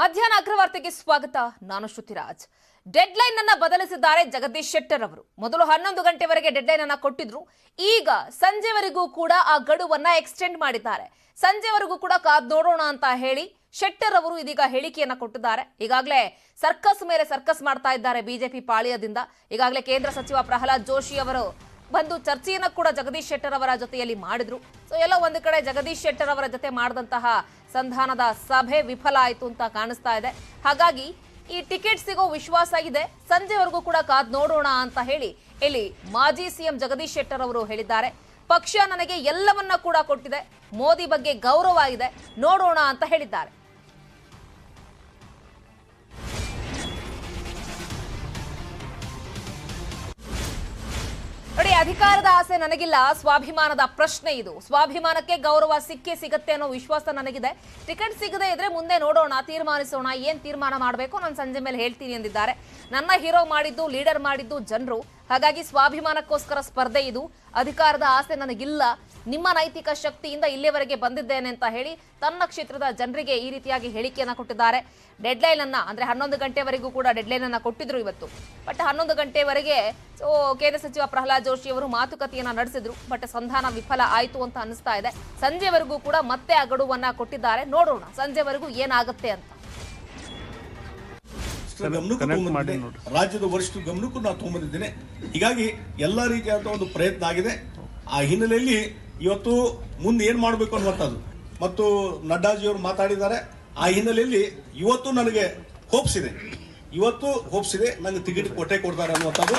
ಮಧ್ಯಾಹ್ನ ಅಗ್ರವಾರ್ತೆಗೆ ಸ್ವಾಗತ. ನಾನು ಶ್ರುತಿರಾಜ್. ಡೆಡ್ಲೈನ್ ಅನ್ನು ಬದಲಿಸಿದ್ದಾರೆ ಜಗದೀಶ್ ಶೆಟ್ಟರ್ ಅವರು. ಮೊದಲು 11 ಗಂಟೆವರೆಗೆ ಡೆಡ್ಲೈನ್ ಅನ್ನು ಕೊಟ್ಟಿದ್ರು. ಈಗ ಸಂಜೆವರೆಗೂ ಕೂಡ ಆ ಗಡುವನ್ನ ಎಕ್ಸ್ಟೆಂಡ್ ಮಾಡಿದ್ದಾರೆ. ಸಂಜೆವರೆಗೂ ಕೂಡ ಕಾದ್ ನೋಡೋಣ ಅಂತ ಹೇಳಿ ಶೆಟ್ಟರ್ ಅವರು ಇದೀಗ ಹೇಳಿಕೆಯನ್ನ ಕೊಟ್ಟಿದ್ದಾರೆ. ಈಗಾಗಲೇ ಸರ್ಕಸ್ ಮೇಲೆ ಸರ್ಕಸ್ ಮಾಡ್ತಾ ಇದ್ದಾರೆ ಬಿಜೆಪಿ ಪಾಳ್ಯದಿಂದ. ಈಗಾಗಲೇ ಕೇಂದ್ರ ಸಚಿವ ಪ್ರಹ್ಲಾದ್ ಜೋಶಿ ಅವರು ಬಂದು ಚರ್ಚೆಯನ್ನ ಕೂಡ ಜಗದೀಶ್ ಶೆಟ್ಟರ್ ಅವರ ಜೊತೆಯಲ್ಲಿ ಮಾಡಿದ್ರು. ಸೊ ಎಲ್ಲ ಒಂದು ಕಡೆ ಜಗದೀಶ್ ಶೆಟ್ಟರ್ ಅವರ ಜೊತೆ ಮಾಡಿದಂತಹ ಸಂಧಾನದ ಸಭೆ ವಿಫಲ ಆಯಿತು ಅಂತ ಕಾಣಿಸ್ತಾ ಇದೆ. ಹಾಗಾಗಿ ಈ ಟಿಕೆಟ್ ಸಿಗೋ ವಿಶ್ವಾಸ ಇದೆ. ಸಂಜೆವರೆಗೂ ಕೂಡ ಕಾದ್ ನೋಡೋಣ ಅಂತ ಹೇಳಿ ಇಲ್ಲಿ ಮಾಜಿ ಸಿಎಂ ಜಗದೀಶ್ ಶೆಟ್ಟರ್ ಅವರು ಹೇಳಿದ್ದಾರೆ. ಪಕ್ಷ ನನಗೆ ಎಲ್ಲವನ್ನ ಕೂಡ ಕೊಟ್ಟಿದೆ, ಮೋದಿ ಬಗ್ಗೆ ಗೌರವ ಇದೆ, ನೋಡೋಣ ಅಂತ ಹೇಳಿದ್ದಾರೆ. ನೋಡಿ, ಅಧಿಕಾರದ ಆಸೆ ನನಗಿಲ್ಲ, ಸ್ವಾಭಿಮಾನದ ಪ್ರಶ್ನೆ ಇದು. ಸ್ವಾಭಿಮಾನಕ್ಕೆ ಗೌರವ ಸಿಕ್ಕೇ ಸಿಗತ್ತೆ ಅನ್ನೋ ವಿಶ್ವಾಸ ನನಗಿದೆ. ಟಿಕೆಟ್ ಸಿಗದೆ ಇದ್ರೆ ಮುಂದೆ ನೋಡೋಣ, ತೀರ್ಮಾನಿಸೋಣ, ಏನ್ ತೀರ್ಮಾನ ಮಾಡಬೇಕು ನಾನು ಸಂಜೆ ಮೇಲೆ ಹೇಳ್ತೀನಿ ಎಂದಿದ್ದಾರೆ. ನನ್ನ ಹೀರೋ ಮಾಡಿದ್ದು, ಲೀಡರ್ ಮಾಡಿದ್ದು ಜನರು. ಹಾಗಾಗಿ ಸ್ವಾಭಿಮಾನಕ್ಕೋಸ್ಕರ ಸ್ಪರ್ಧೆ ಇದು. ಅಧಿಕಾರದ ಆಸೆ ನನಗಿಲ್ಲ, ನಿಮ್ಮ ನೈತಿಕ ಶಕ್ತಿಯಿಂದ ಇಲ್ಲಿವರೆಗೆ ಬಂದಿದ್ದೇನೆ ಅಂತ ಹೇಳಿ ತನ್ನ ಕ್ಷೇತ್ರದ ಜನರಿಗೆ ಈ ರೀತಿಯಾಗಿ ಹೇಳಿಕೆಯನ್ನ ಕೊಟ್ಟಿದ್ದಾರೆ. ಡೆಡ್ಲೈನ್ ಅನ್ನ ಅಂದ್ರೆ 11 ಗಂಟೆವರೆಗೂ ಕೂಡ ಡೆಡ್ಲೈನ್ ಅನ್ನ ಕೊಟ್ಟಿದ್ರು ಇವತ್ತು. ಬಟ್ 11 ಗಂಟೆವರೆಗೆ ಕೇಂದ್ರ ಸಚಿವ ಪ್ರಹ್ಲಾದ್ ಜೋಶಿ ಅವರು ಮಾತುಕತೆಯನ್ನ ನಡೆಸಿದ್ರು. ಬಟ್ ಸಂಧಾನ ವಿಫಲ ಆಯಿತು ಅಂತ ಅನಿಸ್ತಾ ಇದೆ. ಸಂಜೆವರೆಗೂ ಕೂಡ ಮತ್ತೆ ಆ ಗಡುವನ್ನ ಕೊಟ್ಟಿದ್ದಾರೆ. ನೋಡೋಣ ಸಂಜೆವರೆಗೂ ಏನಾಗುತ್ತೆ ಅಂತ. ರಾಜ್ಯದ ವರಿಷ್ಠರ ಗಮನಕ್ಕೂ ನಾನು ತಗೊಂಡ್ಬಂದಿದ್ದೇನೆ. ಹೀಗಾಗಿ ಎಲ್ಲಾ ರೀತಿಯಾದ ಒಂದು ಪ್ರಯತ್ನ ಆಗಿದೆ. ಆ ಹಿನ್ನೆಲೆಯಲ್ಲಿ ಇವತ್ತು ಮುಂದೆ ಏನ್ ಮಾಡಬೇಕು ಅನ್ನುವಂಥದ್ದು ಮತ್ತು ನಡ್ಡಾಜಿಯವರು ಮಾತಾಡಿದ್ದಾರೆ. ಆ ಹಿನ್ನೆಲೆಯಲ್ಲಿ ಇವತ್ತು ನನಗೆ ಹೋಪ್ಸ್ ಇದೆ, ನನಗೆ ಟಿಕೆಟ್ ಕೊಟ್ಟೆ ಕೊಡ್ತಾರೆ ಅನ್ನುವಂಥದ್ದು.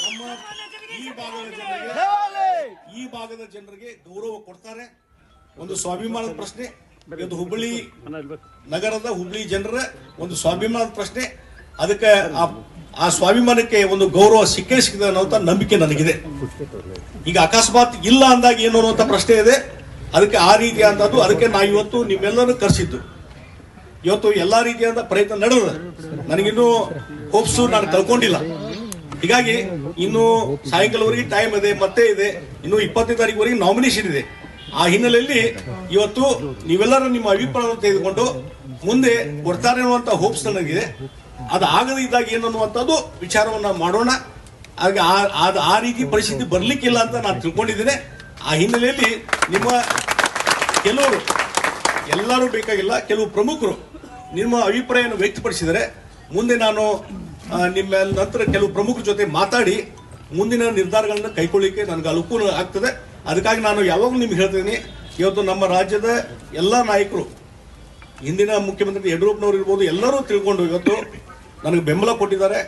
ನಮ್ಮ ಈ ಭಾಗದ ಜನರಿಗೆ ಗೌರವ ಕೊಡ್ತಾರೆ. ಒಂದು ಸ್ವಾಭಿಮಾನದ ಪ್ರಶ್ನೆ, ಇವತ್ತು ಹುಬ್ಬಳ್ಳಿ ನಗರದ ಹುಬ್ಬಳ್ಳಿ ಜನರ ಒಂದು ಸ್ವಾಭಿಮಾನದ ಪ್ರಶ್ನೆ. ಅದಕ್ಕೆ ಆ ಸ್ವಾಭಿಮಾನಕ್ಕೆ ಒಂದು ಗೌರವ ಸಿಕ್ಕೇ ಸಿಕ್ಕಿದೆ ಅನ್ನೋಂಥ ನಂಬಿಕೆ ನನಗಿದೆ. ಈಗ ಅಕಸ್ಮಾತ್ ಇಲ್ಲ ಅಂದಾಗ ಏನು ಅನ್ನುವಂಥ ಪ್ರಶ್ನೆ ಇದೆ. ಅದಕ್ಕೆ ಆ ರೀತಿಯಾದದ್ದು, ಅದಕ್ಕೆ ನಾ ಇವತ್ತು ನಿಮ್ಮೆಲ್ಲರೂ ಕರೆಸಿದ್ದು. ಇವತ್ತು ಎಲ್ಲಾ ರೀತಿಯಾದ ಪ್ರಯತ್ನ ನಡೆದ. ನನಗಿನ್ನೂ ಹೋಪ್ಸು ನಾನು ಕಳ್ಕೊಂಡಿಲ್ಲ. ಹೀಗಾಗಿ ಇನ್ನು ಸಾಯಂಕಾಲವರೆಗೆ ಟೈಮ್ ಇದೆ, ಮತ್ತೆ ಇದೆ. ಇನ್ನು 20ನೇ ತಾರೀಕುವರೆಗೆ ನಾಮಿನೇಷನ್ ಇದೆ. ಆ ಹಿನ್ನೆಲೆಯಲ್ಲಿ ಇವತ್ತು ನೀವೆಲ್ಲರೂ ನಿಮ್ಮ ಅಭಿಪ್ರಾಯವನ್ನು ತೆಗೆದುಕೊಂಡು ಮುಂದೆ ಕೊಡ್ತಾರೆ ಅನ್ನುವಂಥ ಹೋಪ್ಸ್ ನನಗಿದೆ. ಅದು ಆಗದೇ ಇದ್ದಾಗ ಏನು ಅನ್ನುವಂಥದ್ದು ವಿಚಾರವನ್ನ ಮಾಡೋಣ. ಹಾಗೆ ಆ ರೀತಿ ಪರಿಸ್ಥಿತಿ ಬರ್ಲಿಕ್ಕಿಲ್ಲ ಅಂತ ನಾನು ತಿಳ್ಕೊಂಡಿದ್ದೇನೆ. ಆ ಹಿನ್ನೆಲೆಯಲ್ಲಿ ನಿಮ್ಮ ಕೆಲವರು, ಎಲ್ಲರೂ ಬೇಕಾಗಿಲ್ಲ, ಕೆಲವು ಪ್ರಮುಖರು ನಿಮ್ಮ ಅಭಿಪ್ರಾಯವನ್ನು ವ್ಯಕ್ತಪಡಿಸಿದರೆ ಮುಂದೆ ನಾನು ನಿಮ್ಮ ನಂತರ ಕೆಲವು ಪ್ರಮುಖರ ಜೊತೆ ಮಾತಾಡಿ ಮುಂದಿನ ನಿರ್ಧಾರಗಳನ್ನು ಕೈಗೊಳ್ಳಿಕ್ಕೆ ನನಗೆ ಅನುಕೂಲ ಆಗ್ತದೆ. ಅದಕ್ಕಾಗಿ ನಾನು ಯಾವಾಗಲೂ ನಿಮ್ಗೆ ಹೇಳ್ತೀನಿ, ಇವತ್ತು ನಮ್ಮ ರಾಜ್ಯದ ಎಲ್ಲ ನಾಯಕರು, ಹಿಂದಿನ ಮುಖ್ಯಮಂತ್ರಿ ಯಡಿಯೂರಪ್ಪನವರು ಇರ್ಬೋದು, ಎಲ್ಲರೂ ತಿಳ್ಕೊಂಡು ಇವತ್ತು ನನಗೆ ಬೆಂಬಲ ಕೊಟ್ಟಿದ್ದಾರೆ.